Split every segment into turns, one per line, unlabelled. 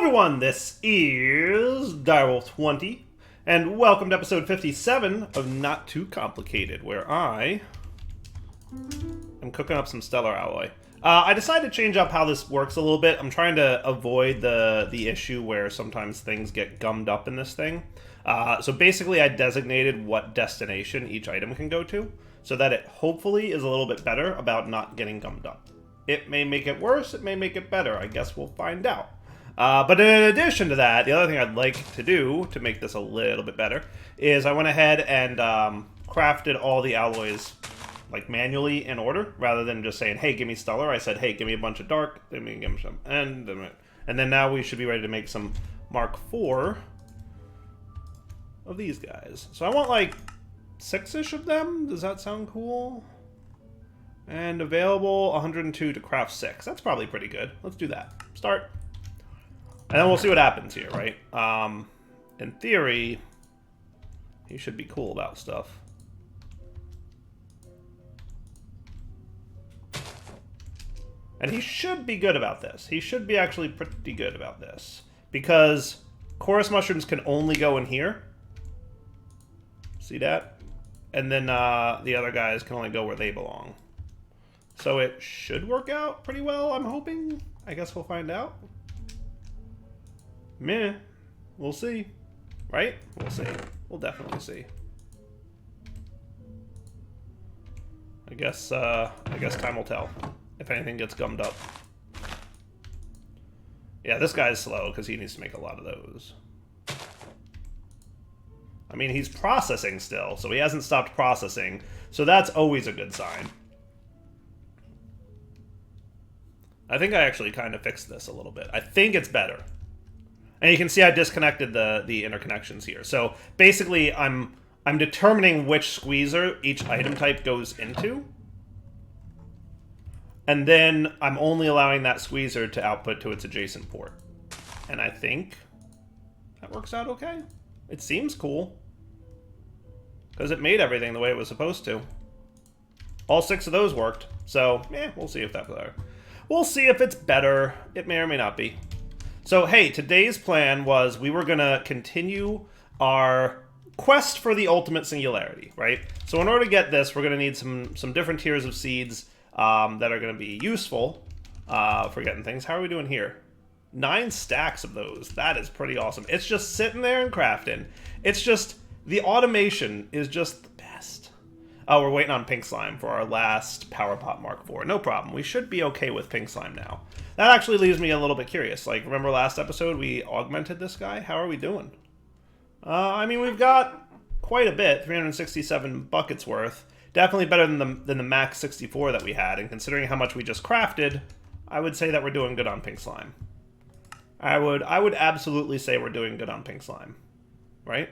everyone, this is Direwolf20, and welcome to episode 57 of Not Too Complicated, where I am cooking up some stellar alloy. I decided to change up how this works a little bit. I'm trying to avoid the issue where sometimes things get gummed up in this thing. So basically I designated what destination each item can go to, so that it hopefully is a little bit better about not getting gummed up. It may make it worse, it may make it better. I guess we'll find out. But in addition to that, the other thing I'd like to do to make this a little bit better is I went ahead and crafted all the alloys like manually in order, rather than just saying, hey, give me stellar. I said, hey, give me a bunch of dark, give me some, and then now we should be ready to make some Mark IV of these guys. So I want like 6-ish of them. Does that sound cool? And available 102 to craft 6. That's probably pretty good. Let's do that. Start. And then we'll see what happens here, right? In theory, he should be cool about stuff. And he should be good about this. He should be actually pretty good about this. Because chorus mushrooms can only go in here. See that? And then the other guys can only go where they belong. So it should work out pretty well, I'm hoping. I guess we'll find out. Meh. We'll see. Right? We'll see. We'll definitely see. I guess time will tell if anything gets gummed up. Yeah, this guy's slow because he needs to make a lot of those. I mean, he's processing still, so he hasn't stopped processing. So that's always a good sign. I think I actually kind of fixed this a little bit. I think it's better. And you can see I disconnected the interconnections here. So basically, I'm determining which squeezer each item type goes into. And then I'm only allowing that squeezer to output to its adjacent port. And I think that works out okay. It seems cool. Because it made everything the way it was supposed to. All 6 of those worked. So, we'll see if that's better. We'll see if it's better. It may or may not be. So, hey, today's plan was we were going to continue our quest for the ultimate singularity, right? So in order to get this, we're going to need some different tiers of seeds that are going to be useful for getting things. How are we doing here? 9 stacks of those. That is pretty awesome. It's just sitting there and crafting. It's just, the automation is just the best. Oh, we're waiting on pink slime for our last power pot Mark IV. No problem. We should be okay with pink slime now. That actually leaves me a little bit curious. Like, remember last episode we augmented this guy? How are we doing? I mean, we've got quite a bit, 367 buckets worth. Definitely better than the max 64 that we had. And considering how much we just crafted, I would say that we're doing good on pink slime. I would absolutely say we're doing good on pink slime. Right?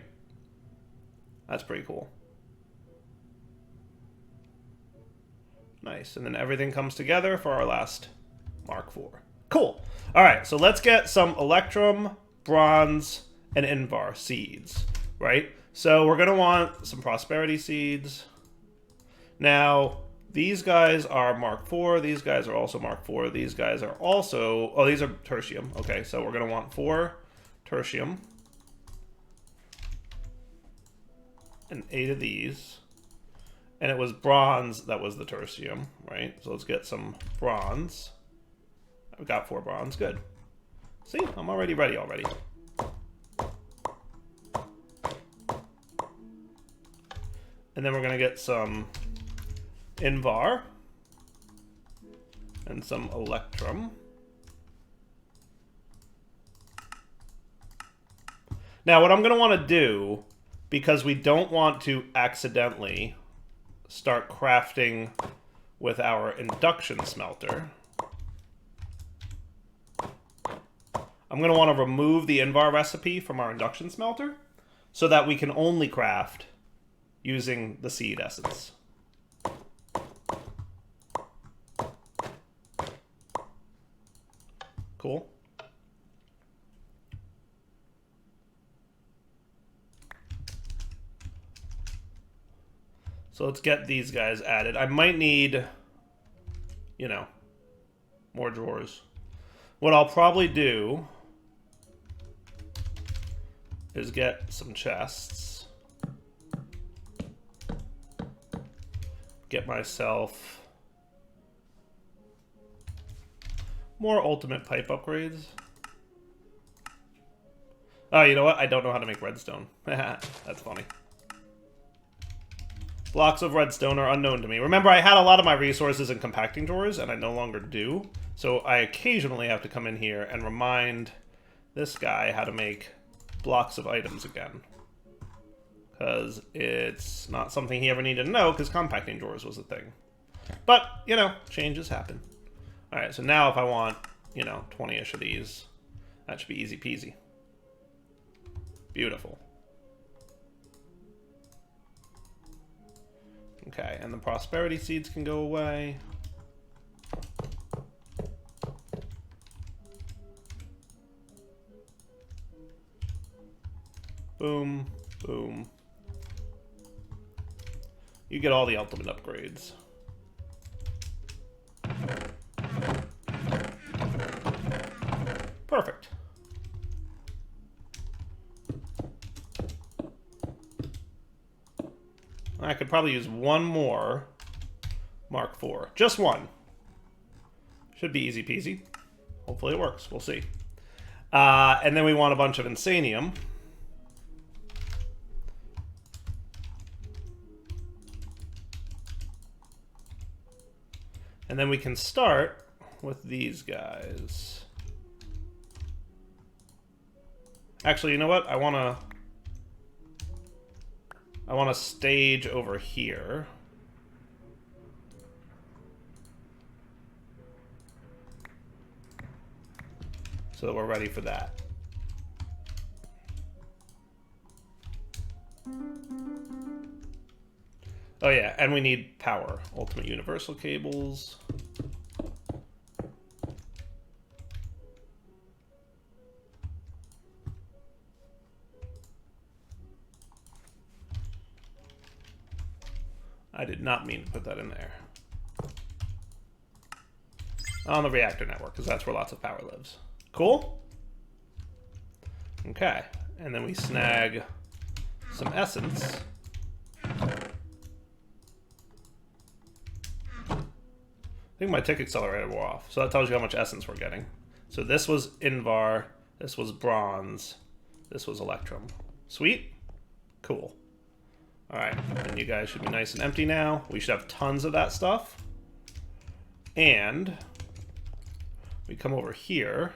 That's pretty cool. Nice. And then everything comes together for our last Mark IV. Cool. All right, so let's get some Electrum, Bronze, and Invar seeds, right? So we're going to want some Prosperity seeds. Now, these guys are Mark IV. These guys are also Mark IV. These guys are also... Oh, these are Tertium. Okay, so we're going to want 4 Tertium. And 8 of these. And it was Bronze that was the Tertium, right? So let's get some Bronze. I've got 4 Bronze. Good. See? I'm already ready already. And then we're going to get some Invar. And some Electrum. Now, what I'm going to want to do, because we don't want to accidentally start crafting with our induction smelter, I'm going to want to remove the Invar recipe from our induction smelter so that we can only craft using the seed essence. Cool. So let's get these guys added. I might need, more drawers. What I'll probably do is get some chests. Get myself more ultimate pipe upgrades. Oh, you know what? I don't know how to make redstone. That's funny. Blocks of redstone are unknown to me. Remember, I had a lot of my resources in compacting drawers, and I no longer do. So I occasionally have to come in here and remind this guy how to make blocks of items again. Because it's not something he ever needed to know, because compacting drawers was a thing. But, you know, changes happen. Alright, so now if I want, you know, 20-ish of these, that should be easy peasy. Beautiful. Okay, and the prosperity seeds can go away. Boom, boom. You get all the ultimate upgrades. Perfect. I could probably use one more Mark IV. Just one. Should be easy peasy. Hopefully it works. We'll see. And then we want a bunch of Insanium. And then we can start with these guys. Actually, you know what? I want to stage over here. So that we're ready for that. Oh yeah, and we need power. Ultimate universal cables. I did not mean to put that in there. On the reactor network, because that's where lots of power lives. Cool? Okay, and then we snag some essence. I think my tick accelerator wore off, so that tells you how much essence we're getting. So this was Invar, this was bronze, this was electrum. Sweet? Cool. Alright, and you guys should be nice and empty now. We should have tons of that stuff. And we come over here.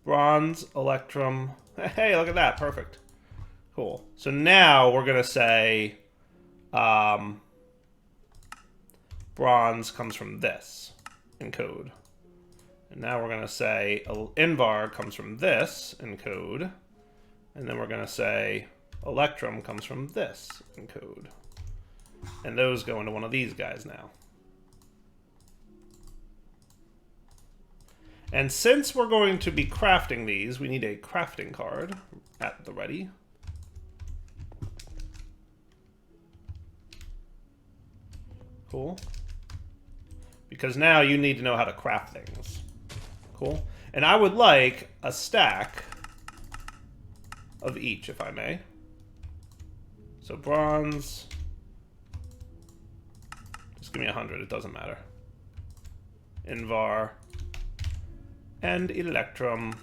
Bronze, electrum. Hey, look at that. Perfect. Cool. So now we're going to say bronze comes from this in code. And now we're going to say Invar comes from this in code. And then we're going to say electrum comes from this in code. And those go into one of these guys now. And since we're going to be crafting these, we need a crafting card at the ready. Cool. Because now you need to know how to craft things. Cool. And I would like a stack of each, if I may. So bronze. Just give me 100, it doesn't matter. Invar. And electrum.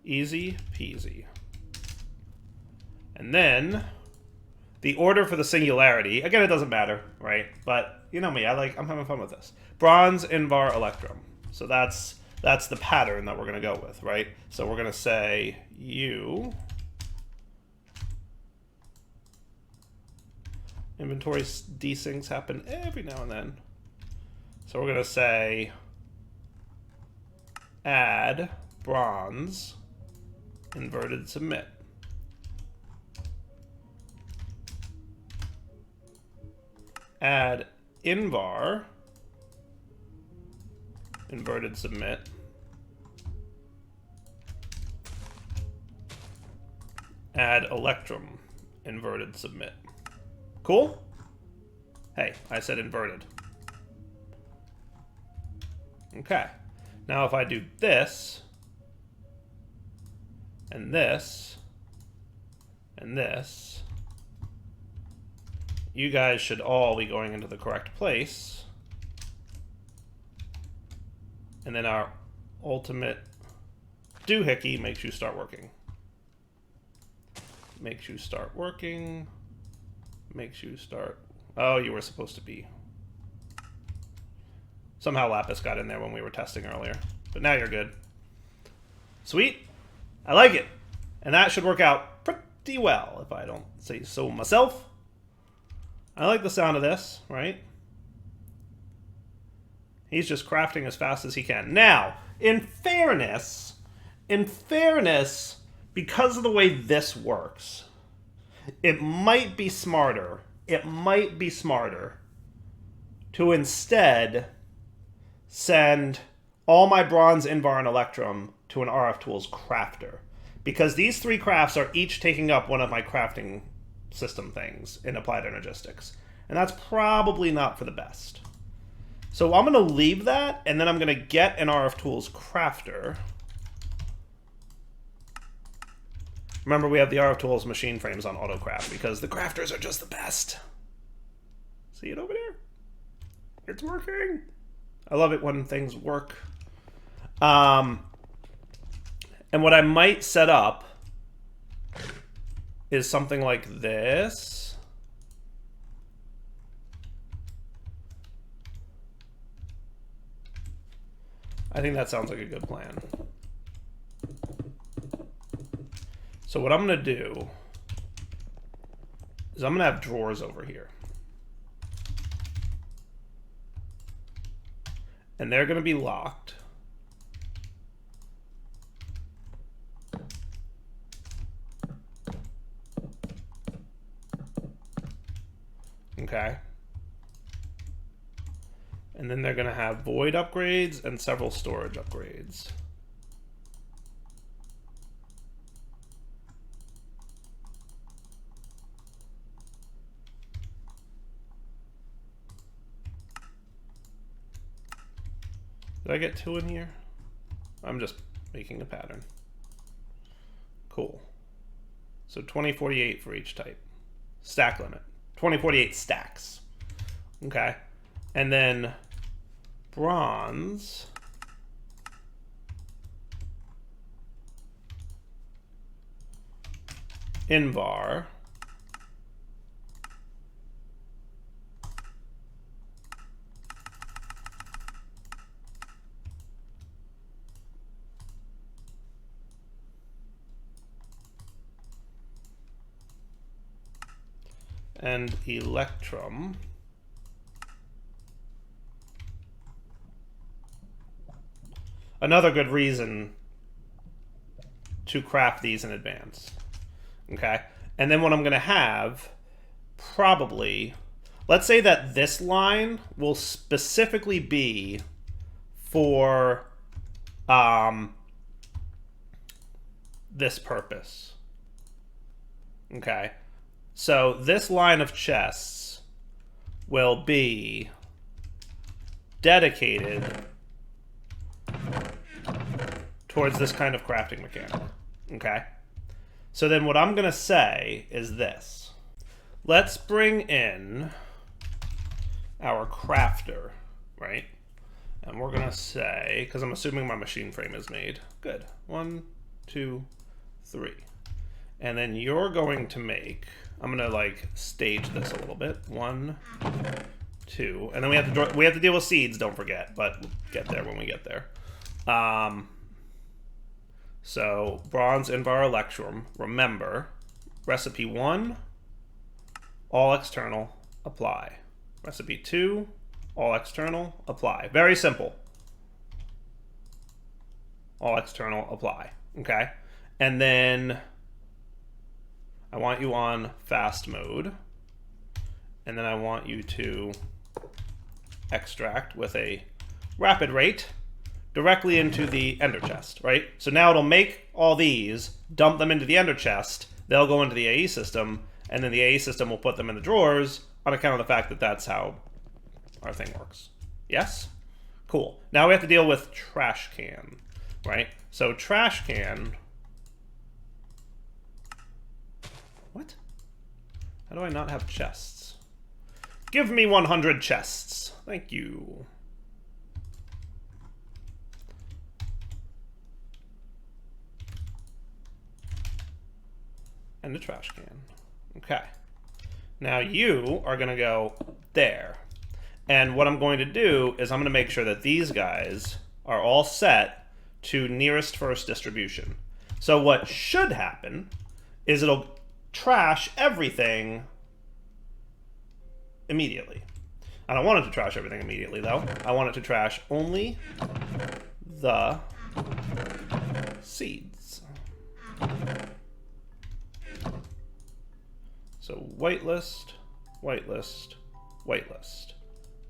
Easy peasy. And then the order for the singularity, again, it doesn't matter, right? But you know me, I'm having fun with this. Bronze, Invar, electrum. So that's the pattern that we're gonna go with, right? So we're gonna say you inventory desyncs happen every now and then. So we're gonna say add bronze inverted submit. Add Invar inverted submit. Add electrum inverted submit. Cool? Hey, I said inverted. Okay. Now if I do this, and this, and this, you guys should all be going into the correct place. And then our ultimate doohickey makes you start working. Makes you start working. Makes you start... Oh, you were supposed to be... Somehow Lapis got in there when we were testing earlier. But now you're good. Sweet. I like it. And that should work out pretty well, if I don't say so myself. I like the sound of this, right? He's just crafting as fast as he can. Now, in fairness, because of the way this works, it might be smarter to instead send all my bronze, Invar, and Electrum to an RF Tools crafter. Because these 3 crafts are each taking up one of my crafting system things in Applied Energistics. And that's probably not for the best. So I'm going to leave that, and then I'm going to get an RF Tools crafter. Remember, we have the RF Tools machine frames on AutoCraft, because the crafters are just the best. See it over there? It's working. I love it when things work. And what I might set up is something like this. I think that sounds like a good plan. So what I'm going to do is I'm going to have drawers over here. And they're going to be locked. Okay. And then they're going to have void upgrades and several storage upgrades. Did I get 2 in here? I'm just making a pattern. Cool. So 2048 for each type. Stack limit. 2048 stacks. Okay. And then bronze. Invar. And Electrum. Another good reason to craft these in advance. Okay? And then what I'm going to have, probably, let's say that this line will specifically be for this purpose. Okay? So this line of chests will be dedicated towards this kind of crafting mechanic. Okay? So then what I'm going to say is this. Let's bring in our crafter, right? And we're going to say, because I'm assuming my machine frame is made. Good. 1, 2, 3. And then you're going to make... I'm gonna like stage this a little bit. 1, 2, and then we have to deal with seeds. Don't forget, but we'll get there when we get there. So bronze, Invar, Electrum. Remember, recipe 1, all external, apply. Recipe 2, all external, apply. Very simple. All external, apply. Okay, and then I want you on fast mode, and then I want you to extract with a rapid rate directly into the ender chest, right? So now it'll make all these, dump them into the ender chest, they'll go into the AE system, and then the AE system will put them in the drawers on account of the fact that that's how our thing works. Yes? Cool. Now we have to deal with trash can, right? So trash can How do I not have chests? Give me 100 chests. Thank you. And a trash can. Okay. Now you are going to go there. And what I'm going to do is I'm going to make sure that these guys are all set to nearest first distribution. So what should happen is it'll trash everything immediately. I don't want it to trash everything immediately, though. I want it to trash only the seeds. So whitelist, whitelist, whitelist.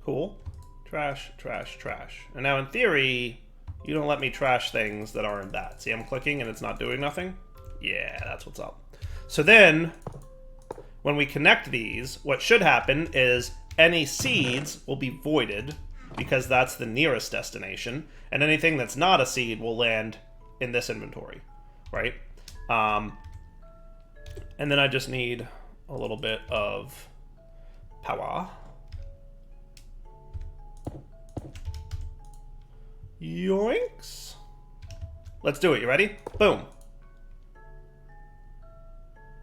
Cool. Trash, trash, trash. And now in theory, you don't let me trash things that aren't that. See, I'm clicking and it's not doing nothing? Yeah, that's what's up. So then, when we connect these, what should happen is any seeds will be voided because that's the nearest destination, and anything that's not a seed will land in this inventory, right? And then I just need a little bit of power. Yoinks. Let's do it. You ready? Boom.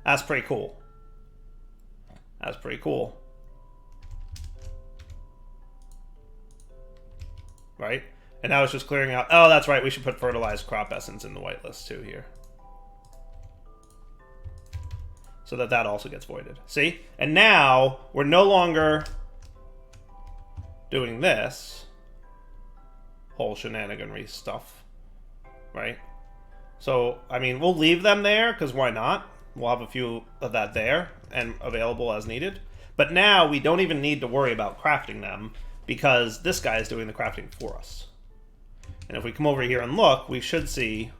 That's pretty cool. That's pretty cool. Right? And now it's just clearing out. Oh, that's right. We should put fertilized crop essence in the whitelist too here. So that that also gets voided. See? And now we're no longer doing this whole shenaniganry stuff. Right? So, I mean, we'll leave them there because why not? We'll have a few of that there and available as needed. But now we don't even need to worry about crafting them because this guy is doing the crafting for us. And if we come over here and look, we should see,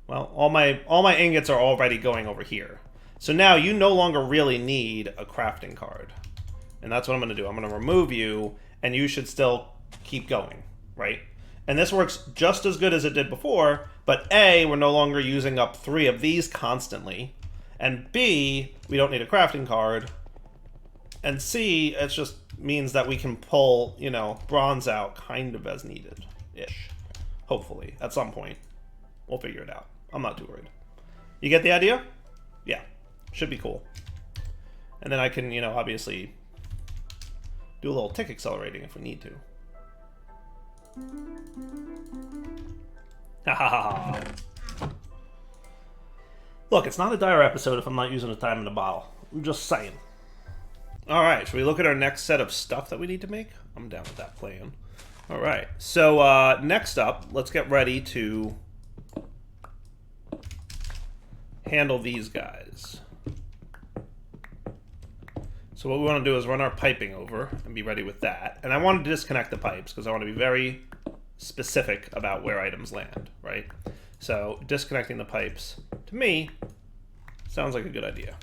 well, all my ingots are already going over here. So now you no longer really need a crafting card. And that's what I'm going to do. I'm going to remove you, and you should still keep going, right? And this works just as good as it did before, but A, we're no longer using up 3 of these constantly, and B, we don't need a crafting card, and C, it just means that we can pull, you know, bronze out kind of as needed-ish. Hopefully, at some point. We'll figure it out. I'm not too worried. You get the idea? Yeah. Should be cool. And then I can, you know, obviously do a little tick accelerating if we need to. Ha ha ha. Look, it's not a dire episode if I'm not using the time in the bottle. I'm just saying. Alright, should we look at our next set of stuff that we need to make? I'm down with that plan. Alright, so next up, let's get ready to handle these guys. So what we want to do is run our piping over and be ready with that. And I want to disconnect the pipes because I want to be very specific about where items land, right? So disconnecting the pipes, to me, sounds like a good idea.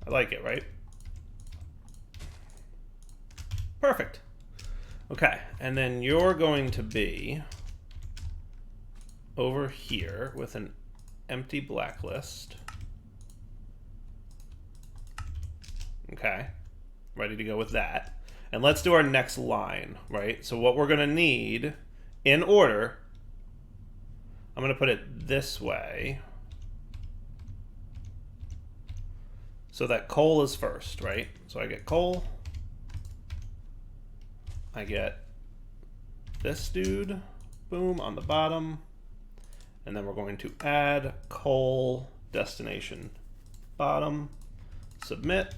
I like it, right? Perfect. Okay, and then you're going to be over here with an empty blacklist. Okay, ready to go with that. And let's do our next line, right? So what we're going to need, in order, I'm going to put it this way, so that coal is first, right? So I get coal. I get this dude, boom, on the bottom. And then we're going to add coal destination bottom, submit,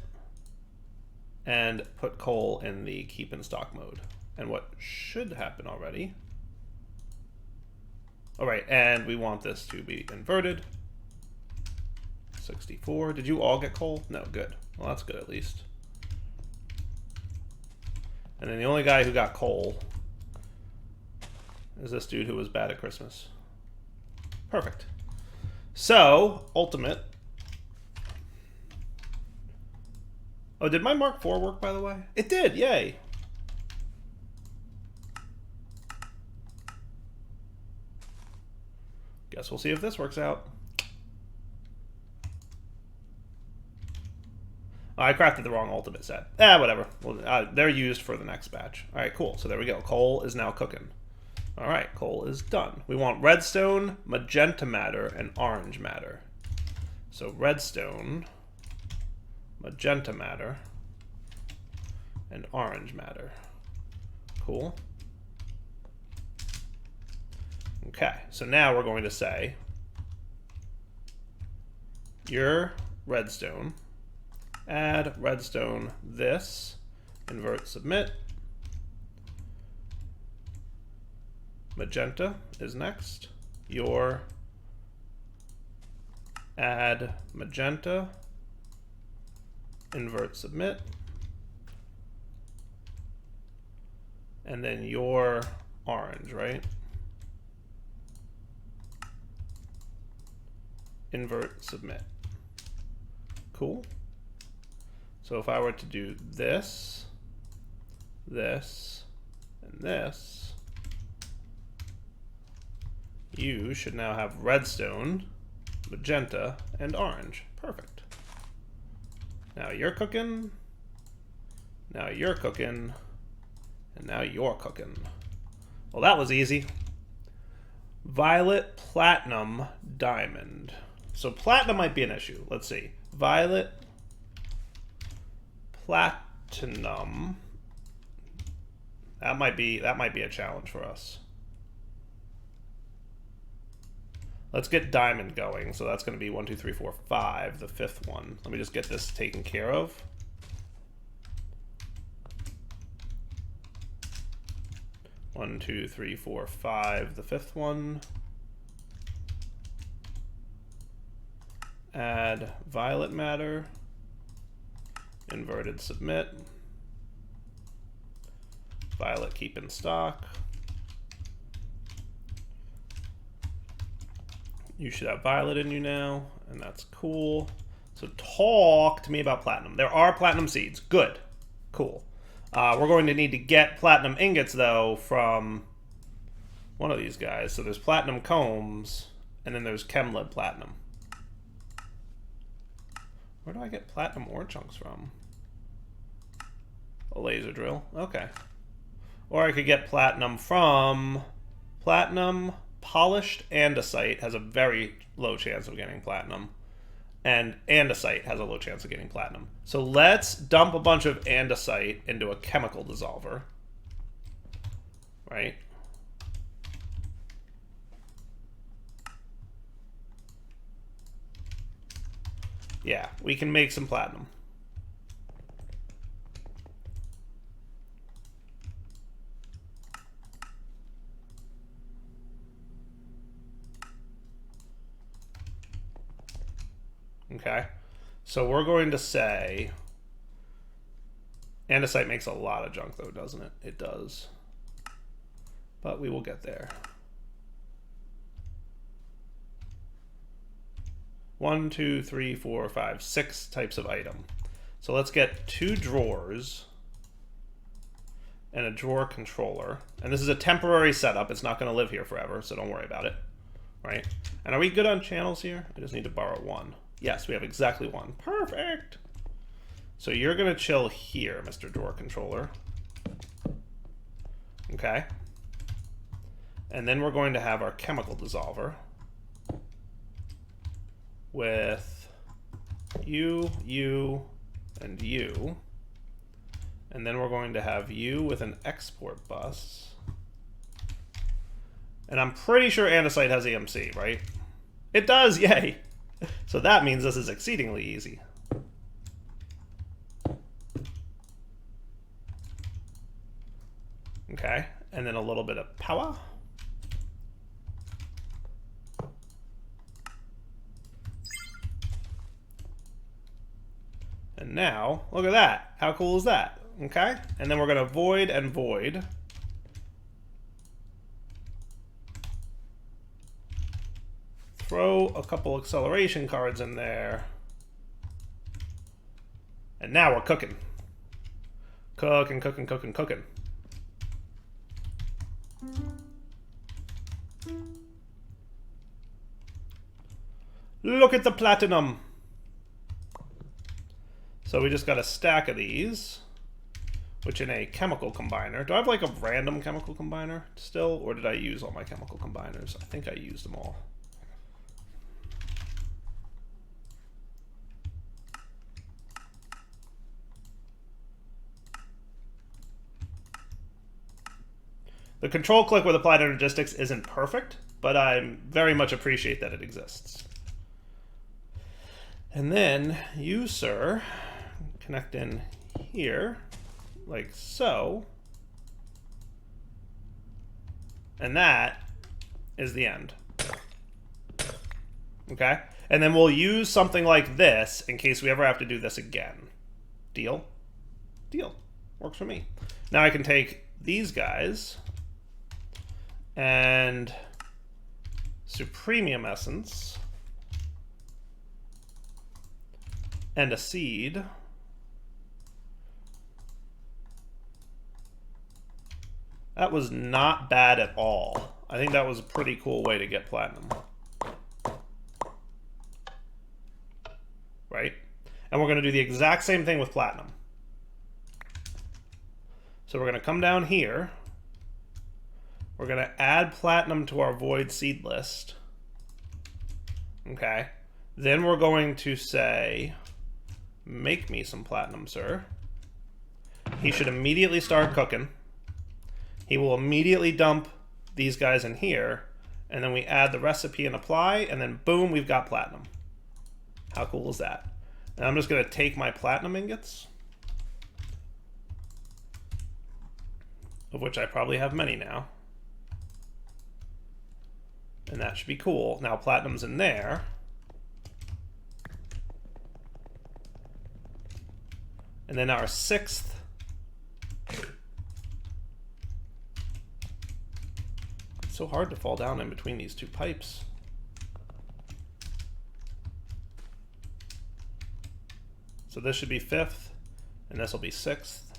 and put coal in the keep in stock mode. And what should happen already. All right, and we want this to be inverted. 64. Did you all get coal? No, good. Well, that's good at least. And then the only guy who got coal is this dude who was bad at Christmas. Perfect. So, ultimate. Oh, did my Mark IV work, by the way? It did, yay. Guess we'll see if this works out. I crafted the wrong ultimate set. Whatever. Well, they're used for the next batch. All right, cool. So there we go. Coal is now cooking. All right, coal is done. We want redstone, magenta matter, and orange matter. So redstone, magenta matter, and orange matter. Cool. Okay, so now we're going to say your redstone, add redstone this, invert submit. Magenta is next. Your add magenta, invert submit. And then your orange, right? Invert submit. Cool. So if I were to do this, this, and this, you should now have redstone, magenta, and orange. Perfect. Now you're cooking. Now you're cooking. And now you're cooking. Well, that was easy. Violet, platinum, diamond. So platinum might be an issue. Let's see. Violet, platinum. That might be a challenge for us. Let's get diamond going. So that's going to be 1, 2, 3, 4, 5, the fifth one. Let me just get this taken care of. One, 2, 3, 4, 5, the fifth one. Add violet matter. Inverted submit. Violet keep in stock. You should have violet in you now, and that's cool. So talk to me about platinum. There are platinum seeds. Good. Cool. We're going to need to get platinum ingots, though, from one of these guys. So there's platinum combs, and then there's chemlib platinum. Where do I get platinum ore chunks from? A laser drill. Okay. Or I could get platinum from platinum. Polished andesite has a very low chance of getting platinum. And andesite has a low chance of getting platinum. So let's dump a bunch of andesite into a chemical dissolver. Right? Yeah, we can make some platinum. Okay, so we're going to say andesite makes a lot of junk, though, doesn't it? It does. But we will get there. 1, 2, 3, 4, 5, 6 types of item. So let's get 2 drawers and a drawer controller. And this is a temporary setup. It's not going to live here forever, so don't worry about it. Right? And are we good on channels here? I just need to borrow 1. Yes, we have exactly 1. Perfect. So you're going to chill here, Mr. Drawer Controller. Okay. And then we're going to have our chemical dissolver with you, and you. And then we're going to have you with an export bus. And I'm pretty sure andesite has EMC, right? It does, yay! So that means this is exceedingly easy. Okay, and then a little bit of power. And now, look at that. How cool is that? Okay, and then we're going to void and void. Throw a couple acceleration cards in there. And now we're cooking. Cooking, cooking, cooking, cooking. Look at the platinum. So we just got a stack of these, which in a chemical combiner. Do I have like a random chemical combiner still, or did I use all my chemical combiners? I think I used them all. The control click with applied energistics isn't perfect, but I very much appreciate that it exists. And then you, sir, connect in here, like so. And that is the end. Okay? And then we'll use something like this in case we ever have to do this again. Deal? Deal. Works for me. Now I can take these guys and supremium essence and a seed. That was not bad at all. I think that was a pretty cool way to get platinum. Right? And we're going to do the exact same thing with platinum. So we're going to come down here. We're going to add platinum to our void seed list. Okay. Then we're going to say, make me some platinum, sir. He should immediately start cooking. He will immediately dump these guys in here. And then we add the recipe and apply. And then boom, we've got platinum. How cool is that? And I'm just going to take my platinum ingots, of which I probably have many now. And that should be cool. Now platinum's in there. And then our sixth. It's so hard to fall down in between these two pipes. So this should be fifth, and this will be sixth.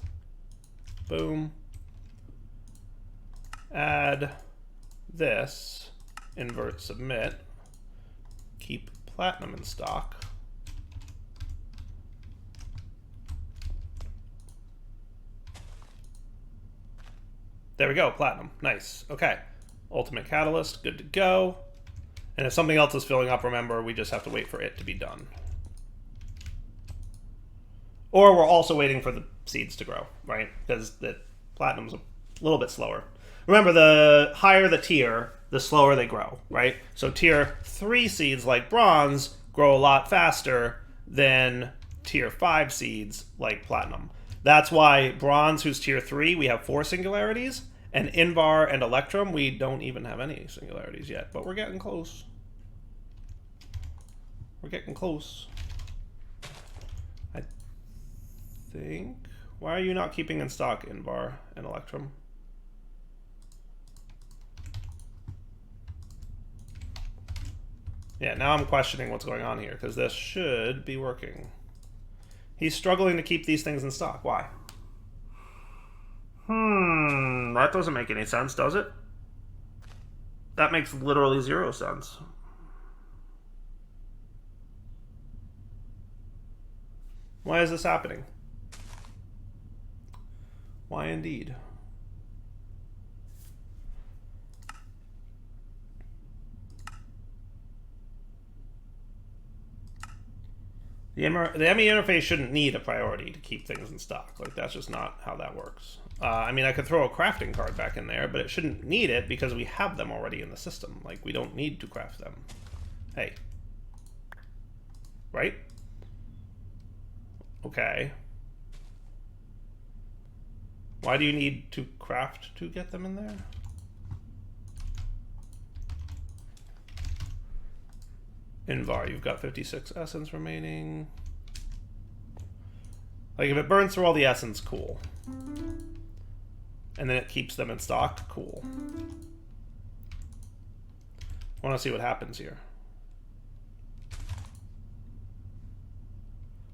Boom. Add this. Invert submit. Keep platinum in stock. There we go, platinum. Nice. Okay. Ultimate catalyst, good to go. And if something else is filling up, remember, we just have to wait for it to be done. Or we're also waiting for the seeds to grow, right? Because the platinum's a little bit slower. Remember, the higher the tier, the slower they grow, right? So tier 3 seeds like bronze grow a lot faster than tier 5 seeds like platinum. That's why bronze, who's tier 3, we have 4 singularities, and Invar and Electrum, we don't even have any singularities yet, but we're getting close. We're getting close. I think... Why are you not keeping in stock Invar and Electrum? Yeah, now I'm questioning what's going on here, because this should be working. He's struggling to keep these things in stock. Why? That doesn't make any sense, does it? That makes literally 0 sense. Why is this happening? Why indeed? The ME interface shouldn't need a priority to keep things in stock. Like, that's just not how that works. I mean, I could throw a crafting card back in there, but it shouldn't need it because we have them already in the system. Like, we don't need to craft them. Hey. Right? Okay. Why do you need to craft to get them in there? Invar, you've got 56 essence remaining. Like, if it burns through all the essence, cool. And then it keeps them in stock, cool. I want to see what happens here.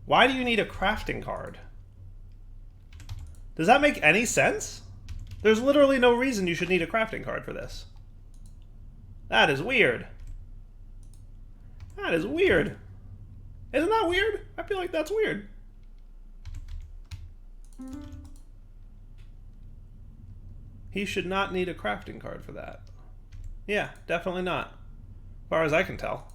Why do you need a crafting card? Does that make any sense? There's literally no reason you should need a crafting card for this. That is weird. That is weird. Isn't that weird? I feel like that's weird. He should not need a crafting card for that. Yeah, definitely not. As far as I can tell.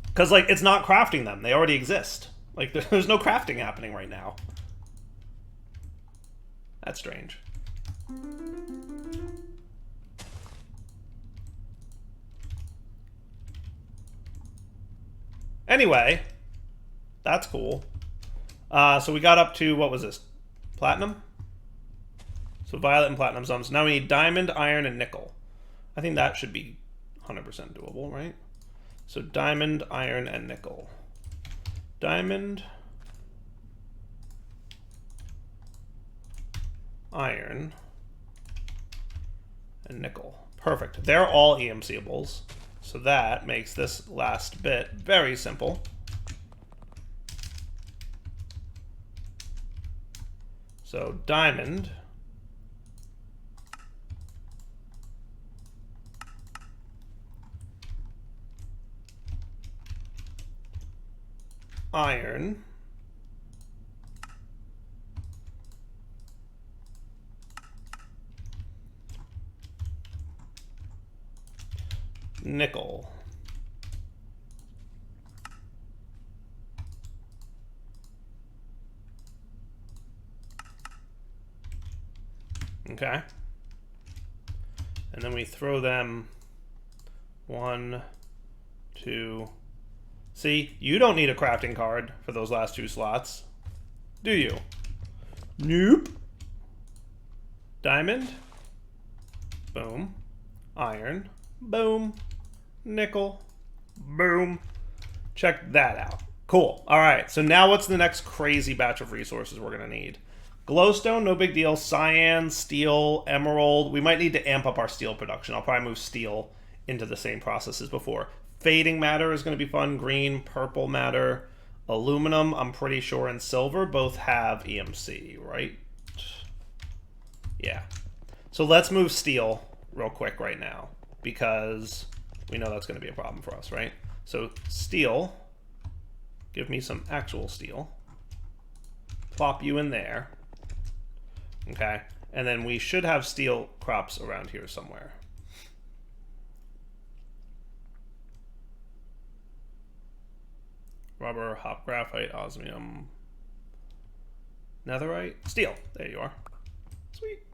Because, like, it's not crafting them. They already exist. Like, there's no crafting happening right now. That's strange. Anyway, that's cool. So we got up to, what was this? Platinum? So violet and platinum zones. Now we need diamond, iron, and nickel. I think that should be 100% doable, right? So diamond, iron, and nickel. Diamond, iron, and nickel. Perfect. They're all EMCables. So that makes this last bit very simple. So diamond, iron, nickel. Okay. And then we throw them 1, 2. See, you don't need a crafting card for those last 2 slots, do you? Nope. Diamond. Boom. Iron. Boom. Nickel. Boom. Check that out. Cool. All right, so now what's the next crazy batch of resources we're going to need? Glowstone, no big deal. Cyan, steel, emerald. We might need to amp up our steel production. I'll probably move steel into the same process as before. Fading matter is going to be fun. Green, purple matter. Aluminum, I'm pretty sure, and silver both have EMC, right? Yeah. So let's move steel real quick right now, because we know that's going to be a problem for us, right? So steel, give me some actual steel. Plop you in there. Okay. And then we should have steel crops around here somewhere. Rubber, hop graphite, osmium, netherite, steel. There you are. Sweet.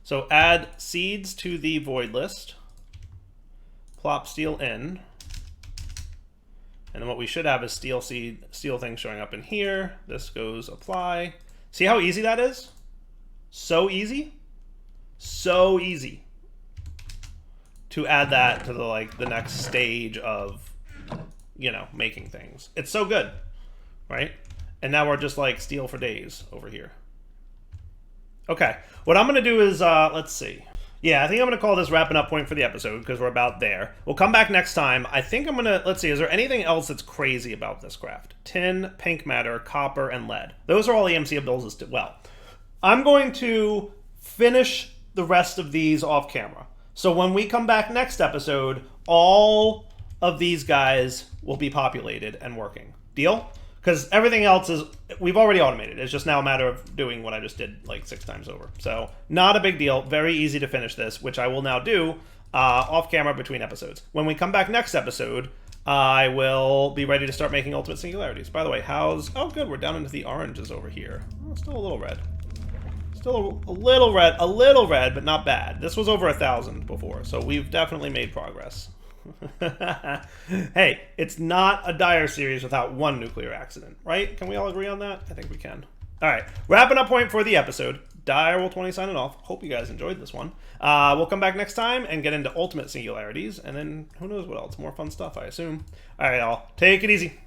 So add seeds to the void list. Plop steel in. And then what we should have is steel seed, steel thing showing up in here. This goes apply. See how easy that is? So easy. So easy to add that to the next stage of, you know, making things. It's so good, right? And now we're just like steel for days over here. Okay, what I'm gonna do is, let's see. Yeah, I think I'm gonna call this wrapping up point for the episode because we're about there. We'll come back next time. I think I'm gonna, let's see, is there anything else that's crazy about this craft? Tin, pink matter, copper, and lead. Those are all EMCables as well. I'm going to finish the rest of these off camera. So when we come back next episode, all of these guys will be populated and working. Deal? Because everything else is, we've already automated. It's just now a matter of doing what I just did like 6 times over. So not a big deal. Very easy to finish this, which I will now do off camera between episodes. When we come back next episode, I will be ready to start making ultimate singularities. By the way, how's, oh good, we're down into the oranges over here. Oh, still a little red. Still a little red, but not bad. This was over 1,000 before, so we've definitely made progress. Hey, it's not a dire series without one nuclear accident, right? Can we all agree on that? I think we can. All right, wrapping up point for the episode. Direwolf20 signing off. Hope you guys enjoyed this one. We'll come back next time and get into ultimate singularities, and then who knows what else. More fun stuff, I assume. All right, y'all. Take it easy.